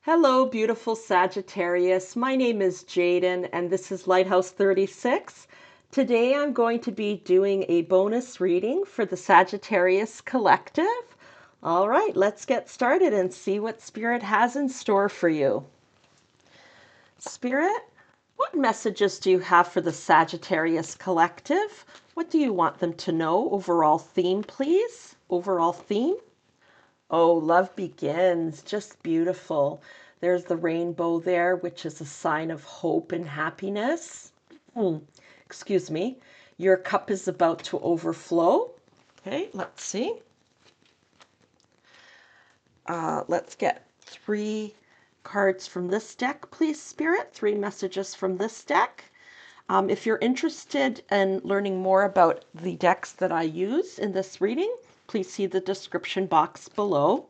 Hello, beautiful Sagittarius. My name is Jaden, and this is Lighthouse 36. Today I'm going to be doing a bonus reading for the Sagittarius Collective. All right, let's get started and see what Spirit has in store for you. Spirit, what messages do you have for the Sagittarius Collective? What do you want them to know? Overall theme, please. Overall theme. Oh, love begins. Just beautiful. There's the rainbow there, which is a sign of hope and happiness. Excuse me. Your cup is about to overflow. Okay, let's see. Let's get 3 cards from this deck, please, Spirit. 3 messages from this deck. If you're interested in learning more about the decks that I use in this reading, please see the description box below.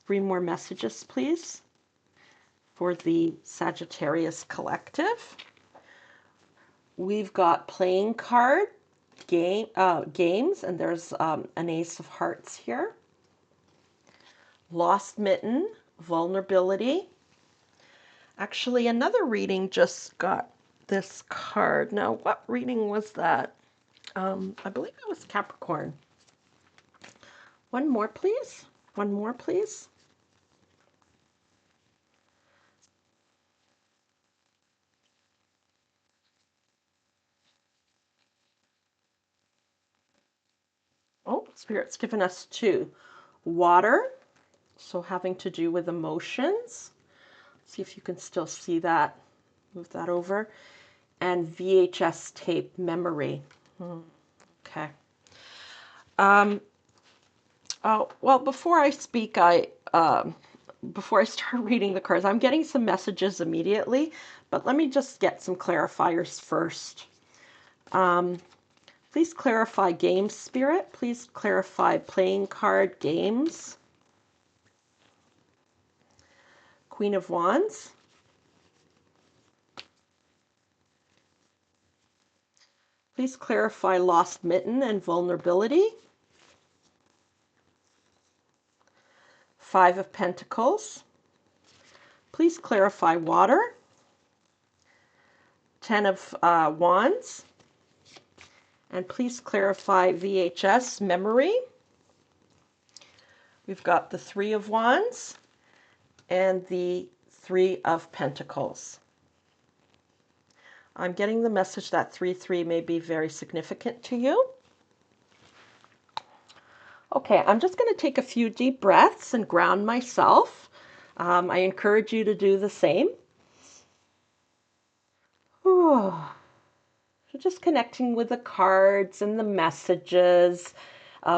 3 more messages, please, for the Sagittarius Collective. We've got playing card games, and there's an Ace of Hearts here. Lost mitten, vulnerability. Actually, another reading just got this card. Now, what reading was that? I believe it was Capricorn. One more, please. One more, please. Oh, Spirit's given us 2. Water, so having to do with emotions. See if you can still see that. Move that over. And VHS tape memory. Okay. Oh, well, before I speak, before I start reading the cards, I'm getting some messages immediately, but let me just get some clarifiers first. Please clarify game spirit. Please clarify playing card games. Queen of Wands. Please clarify lost mitten and vulnerability. 5 of Pentacles. Please clarify water. 10 of Wands. And please clarify VHS memory. We've got the 3 of Wands and the 3 of Pentacles. I'm getting the message that 3-3 may be very significant to you. Okay, I'm just going to take a few deep breaths and ground myself. I encourage you to do the same. So just connecting with the cards and the messages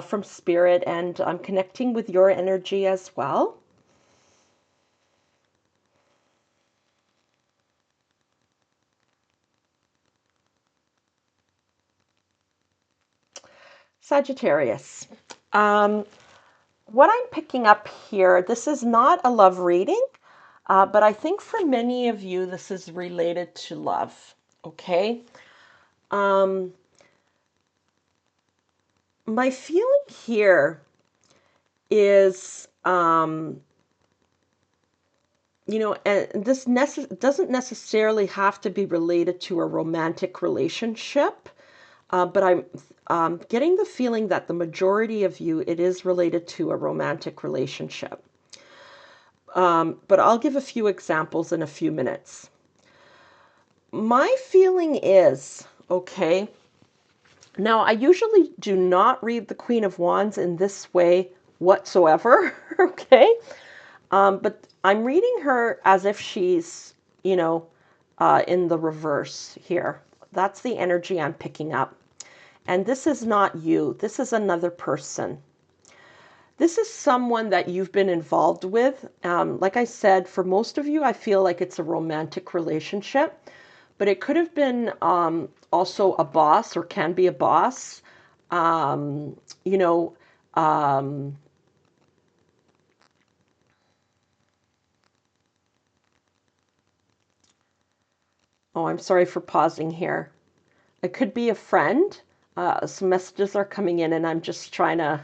from Spirit, and I'm connecting with your energy as well. Sagittarius. What I'm picking up here, this is not a love reading, but I think for many of you, this is related to love, okay? My feeling here is, and this doesn't necessarily have to be related to a romantic relationship, but I'm getting the feeling that the majority of you, it is related to a romantic relationship. But I'll give a few examples in a few minutes. My feeling is, okay, now I usually do not read the Queen of Wands in this way whatsoever, okay? But I'm reading her as if she's, in the reverse here. That's the energy I'm picking up. And this is not you. This is another person. This is someone that you've been involved with. Like I said, for most of you, I feel like it's a romantic relationship, but it could have been also a boss, or can be a boss. Oh, I'm sorry for pausing here. It could be a friend. Some messages are coming in, and I'm just trying to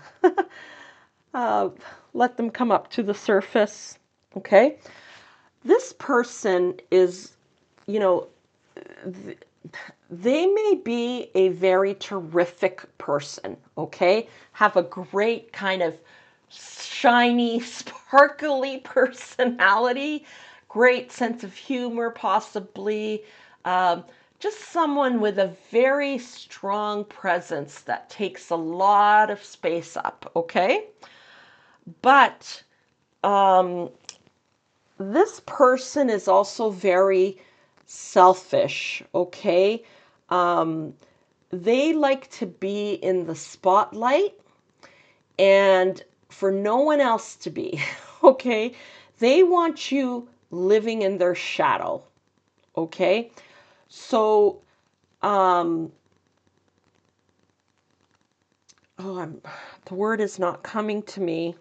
let them come up to the surface. Okay? This person is, you know, they may be a very terrific person, okay? Have a great kind of shiny, sparkly personality, great sense of humor, possibly. Um, just someone with a very strong presence that takes a lot of space up, okay? But um, this person is also very selfish, okay? Um, they like to be in the spotlight and for no one else to be, okay? They want you living in their shadow, okay? So, um, the word is not coming to me.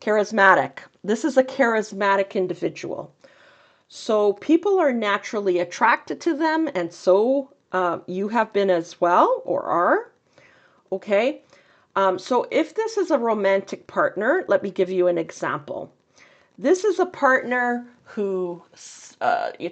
Charismatic. This is a charismatic individual. So people are naturally attracted to them, and so you have been as well, or are. Okay. So if this is a romantic partner, let me give you an example. This is a partner who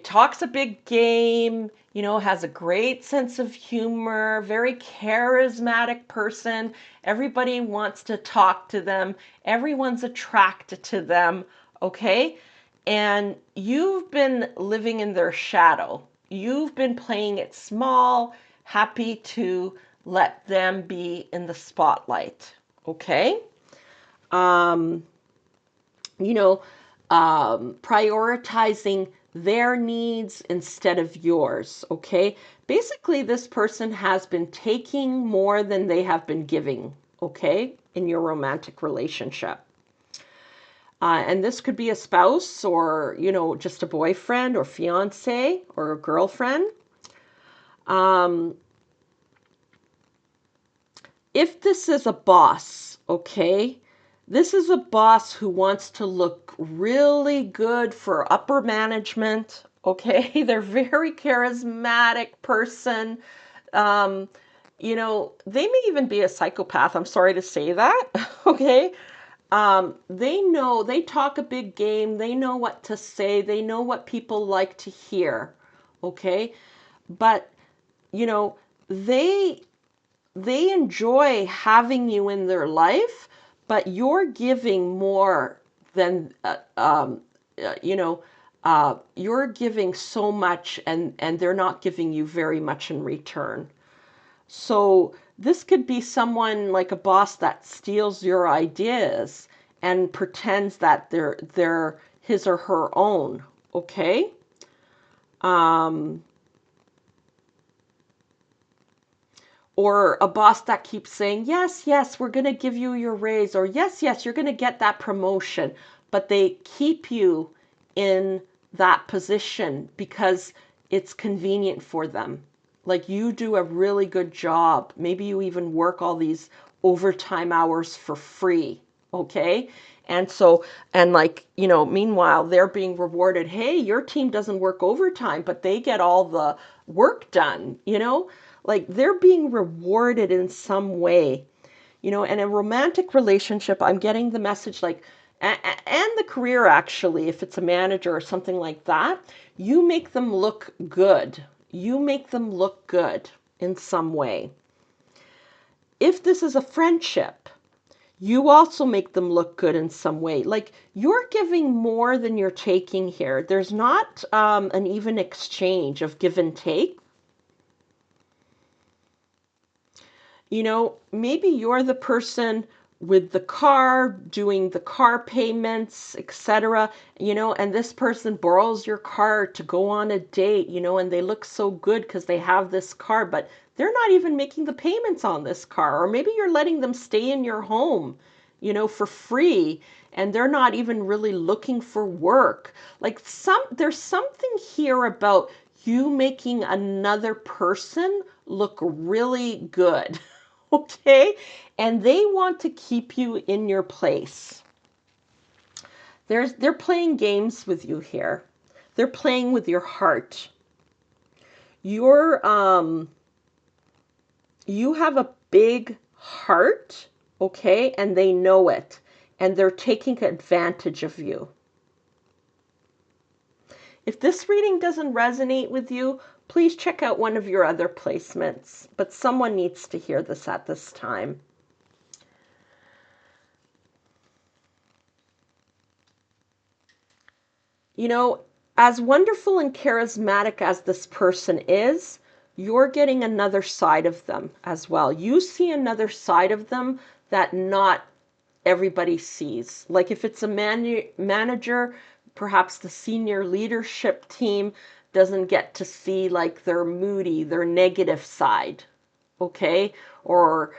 talks a big game, has a great sense of humor, very charismatic person. Everybody wants to talk to them. Everyone's attracted to them, okay? And you've been living in their shadow. You've been playing it small, happy to let them be in the spotlight, okay? Um, you know, Prioritizing their needs instead of yours, okay? Basically, this person has been taking more than they have been giving, okay, in your romantic relationship. And this could be a spouse or, just a boyfriend or fiance or a girlfriend. Um, if this is a boss, okay, this is a boss who wants to look really good for upper management, okay? They're very charismatic person. Um, they may even be a psychopath. I'm sorry to say that, okay? They talk a big game. They know what to say. They know what people like to hear, okay? But, you know, they they enjoy having you in their life, but you're giving more than you're giving so much, and they're not giving you very much in return. So this could be someone like a boss that steals your ideas and pretends that they're his or her own. Okay. Um, or a boss that keeps saying, yes, yes, we're going to give you your raise, or yes, yes, you're going to get that promotion, but they keep you in that position because it's convenient for them. Like you do a really good job. Maybe you even work all these overtime hours for free. Okay. And so, and like, meanwhile, they're being rewarded. Hey, your team doesn't work overtime, but they get all the work done. Like they're being rewarded in some way. And a romantic relationship, I'm getting the message like, and the career actually, if it's a manager or something like that, you make them look good. You make them look good in some way. If this is a friendship, you also make them look good in some way. Like you're giving more than you're taking here. There's not an even exchange of give and take. Maybe you're the person with the car doing the car payments, etc. And this person borrows your car to go on a date, and they look so good because they have this car, but they're not even making the payments on this car. Or maybe you're letting them stay in your home, for free, and they're not even really looking for work. Like there's something here about you making another person look really good. Okay? And they want to keep you in your place. They're playing games with you here. They're playing with your heart. You have a big heart, okay? And they know it. and they're taking advantage of you. If this reading doesn't resonate with you, please check out one of your other placements, but someone needs to hear this at this time. You know, as wonderful and charismatic as this person is, you're getting another side of them as well. You see another side of them that not everybody sees. Like if it's a manager, perhaps the senior leadership team doesn't get to see like their moody, their negative side, okay? Or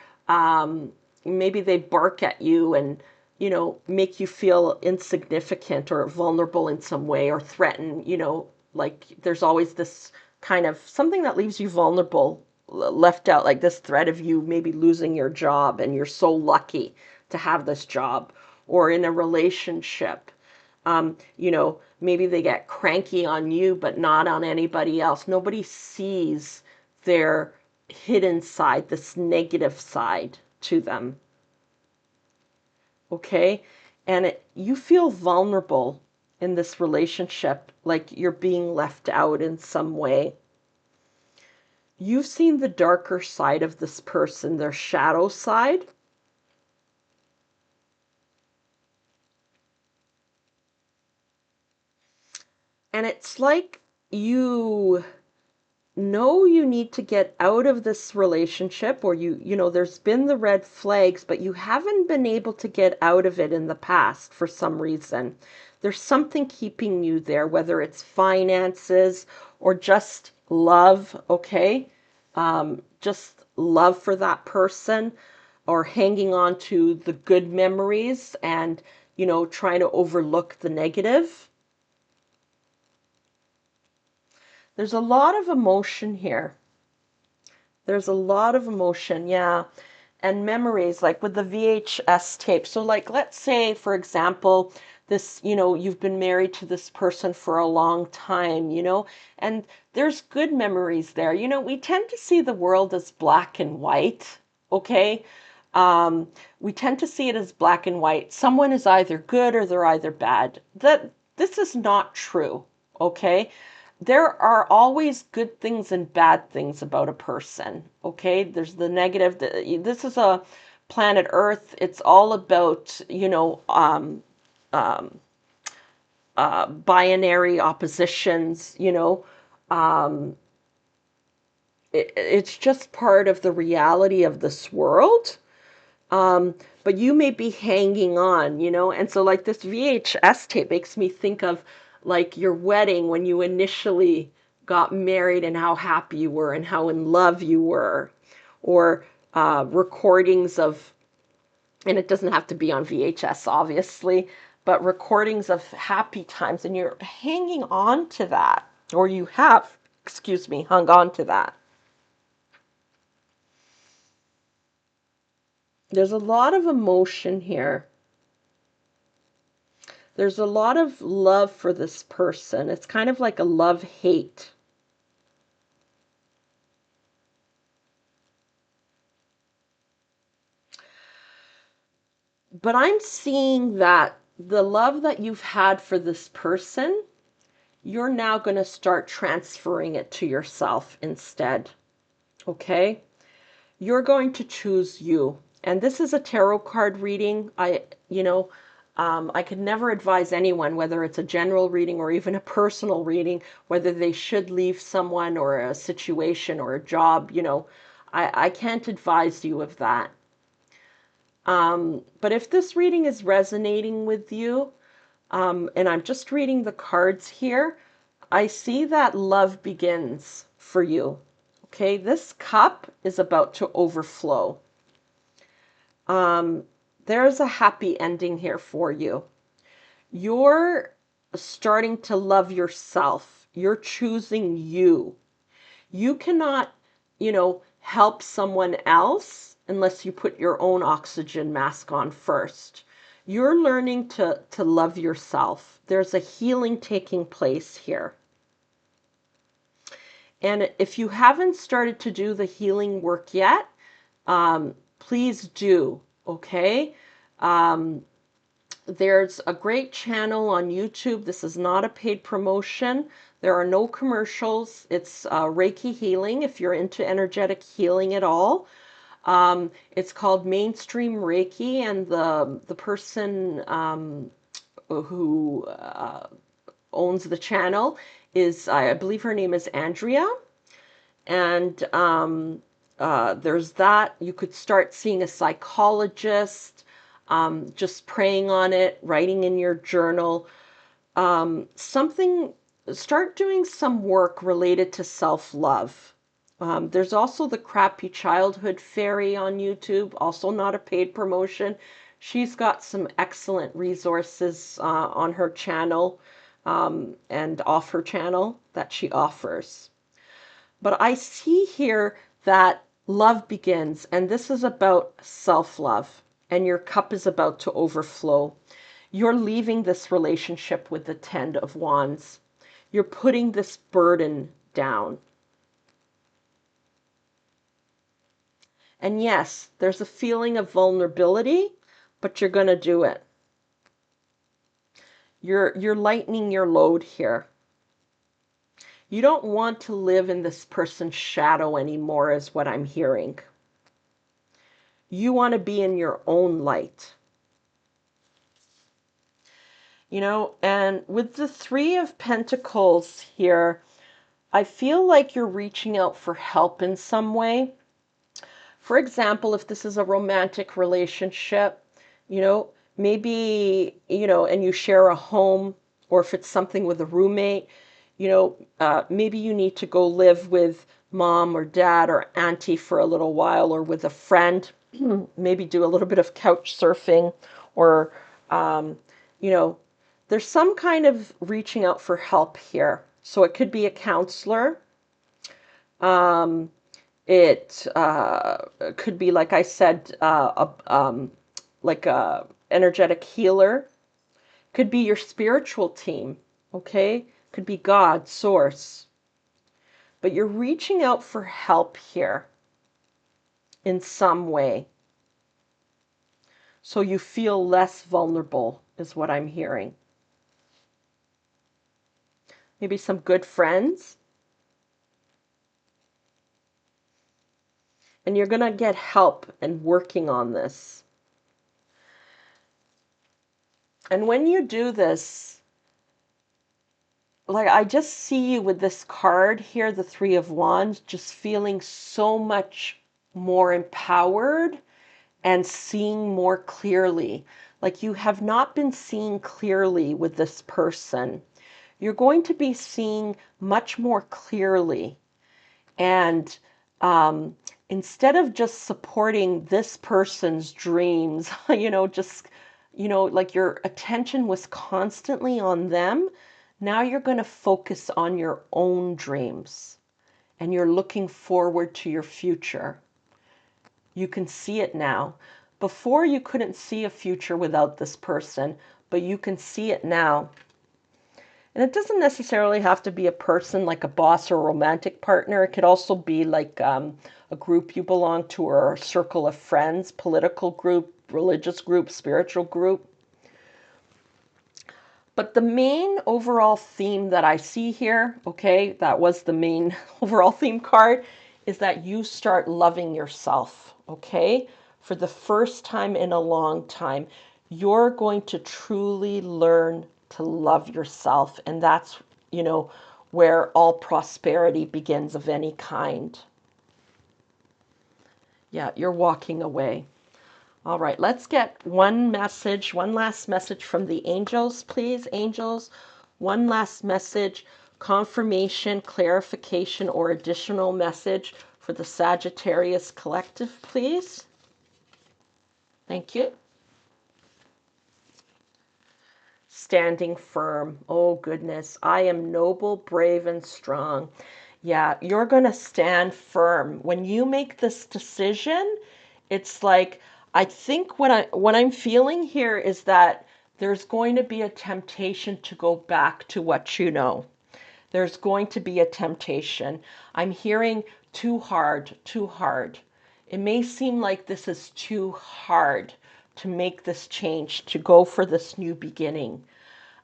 maybe they bark at you and, you know, make you feel insignificant or vulnerable in some way, or threaten, you know, like there's always this kind of something that leaves you vulnerable, left out, like this threat of you maybe losing your job and you're so lucky to have this job. Or in a relationship, you know, maybe they get cranky on you but not on anybody else. Nobody sees their hidden side, this negative side to them. Okay? And you feel vulnerable in this relationship, like you're being left out in some way. You've seen the darker side of this person, their shadow side. And it's like you know you need to get out of this relationship, or you know there's been the red flags, but you haven't been able to get out of it in the past for some reason. There's something keeping you there, whether it's finances or just love, okay? Just love for that person, or hanging on to the good memories and, you know, trying to overlook the negative. There's a lot of emotion here. There's a lot of emotion, yeah. And memories, like with the VHS tape. So, like, let's say, for example, this, you know, you've been married to this person for a long time, you know, and there's good memories there. You know, we tend to see the world as black and white, okay? We tend to see it as black and white. Someone is either good or they're either bad. This is not true, okay? There are always good things and bad things about a person, okay? There's the negative. This is a planet Earth. It's all about, you know, um, binary oppositions, you know. Um, it's just part of the reality of this world. But you may be hanging on, you know? And so, like, this VHS tape makes me think of, like, your wedding when you initially got married and how happy you were and how in love you were. Or recordings of, and it doesn't have to be on VHS, obviously, but recordings of happy times, and you're hanging on to that, or you have, excuse me, hung on to that. There's a lot of emotion here. There's a lot of love for this person. It's kind of like a love-hate. But I'm seeing that the love that you've had for this person, you're now going to start transferring it to yourself instead. Okay? You're going to choose you. And this is a tarot card reading. I could never advise anyone, whether it's a general reading or even a personal reading, whether they should leave someone or a situation or a job. You know, I can't advise you of that. But if this reading is resonating with you, and I'm just reading the cards here, I see that love begins for you. Okay, this cup is about to overflow. There's a happy ending here for you. You're starting to love yourself. You're choosing you. You cannot, you know, help someone else unless you put your own oxygen mask on first. You're learning to love yourself. There's a healing taking place here. And if you haven't started to do the healing work yet, please do, okay? There's a great channel on YouTube. This is not a paid promotion. There are no commercials. It's Reiki healing if you're into energetic healing at all. It's called Mainstream Reiki, and the person who owns the channel is, I believe her name is Andrea. And there's that. You could start seeing a psychologist, just praying on it, writing in your journal. Start doing some work related to self-love. There's also the Crappy Childhood Fairy on YouTube, also not a paid promotion. She's got some excellent resources on her channel and off her channel that she offers. But I see here that love begins, and this is about self-love, and your cup is about to overflow. You're leaving this relationship with the Ten of Wands. You're putting this burden down. And yes, there's a feeling of vulnerability, but you're going to do it. You're lightening your load here. You don't want to live in this person's shadow anymore, is what I'm hearing. You want to be in your own light. You know, and with the Three of Pentacles here, I feel like you're reaching out for help in some way. For example, if this is a romantic relationship, you know, maybe, you know, and you share a home, or if it's something with a roommate, you know, maybe you need to go live with mom or dad or auntie for a little while, or with a friend, maybe do a little bit of couch surfing, or, you know, there's some kind of reaching out for help here. So it could be a counselor. It could be, like I said, like a energetic healer. Could be your spiritual team, okay? Could be God, source. But you're reaching out for help here in some way. So you feel less vulnerable, is what I'm hearing. Maybe some good friends. And you're going to get help in working on this. And when you do this, like, I just see you with this card here, the Three of Wands, just feeling so much more empowered and seeing more clearly. Like you have not been seeing clearly with this person. You're going to be seeing much more clearly. And instead of just supporting this person's dreams, you know, just, you know, like your attention was constantly on them, now you're going to focus on your own dreams, and you're looking forward to your future. You can see it now. Before, you couldn't see a future without this person, but you can see it now. And it doesn't necessarily have to be a person like a boss or a romantic partner. It could also be like a group you belong to, or a circle of friends, political group, religious group, spiritual group. But the main overall theme that I see here, okay, that was the main overall theme card, is that you start loving yourself, okay? For the first time in a long time, you're going to truly learn to love yourself. And that's, you know, where all prosperity begins of any kind. Yeah, you're walking away. All right, let's get one message, one last message from the angels, please. Angels, one last message, confirmation, clarification, or additional message for the Sagittarius Collective, please. Thank you. Standing firm. Oh, goodness. I am noble, brave, and strong. Yeah, you're going to stand firm. When you make this decision, it's like, I think what I'm feeling here is that there's going to be a temptation to go back to what you know. There's going to be a temptation. I'm hearing too hard, too hard. It may seem like this is too hard to make this change, to go for this new beginning.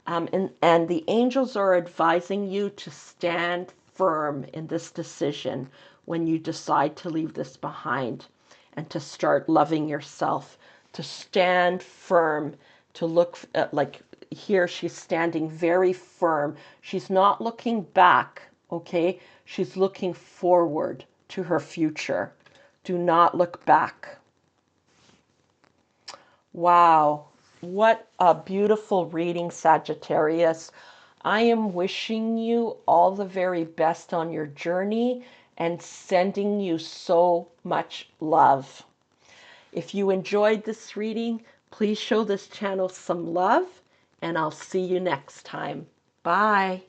And the angels are advising you to stand firm in this decision when you decide to leave this behind and to start loving yourself, to stand firm, to look at, like here, she's standing very firm. She's not looking back, okay? She's looking forward to her future. Do not look back. Wow, what a beautiful reading, Sagittarius. I am wishing you all the very best on your journey and sending you so much love. If you enjoyed this reading, please show this channel some love, and I'll see you next time. Bye.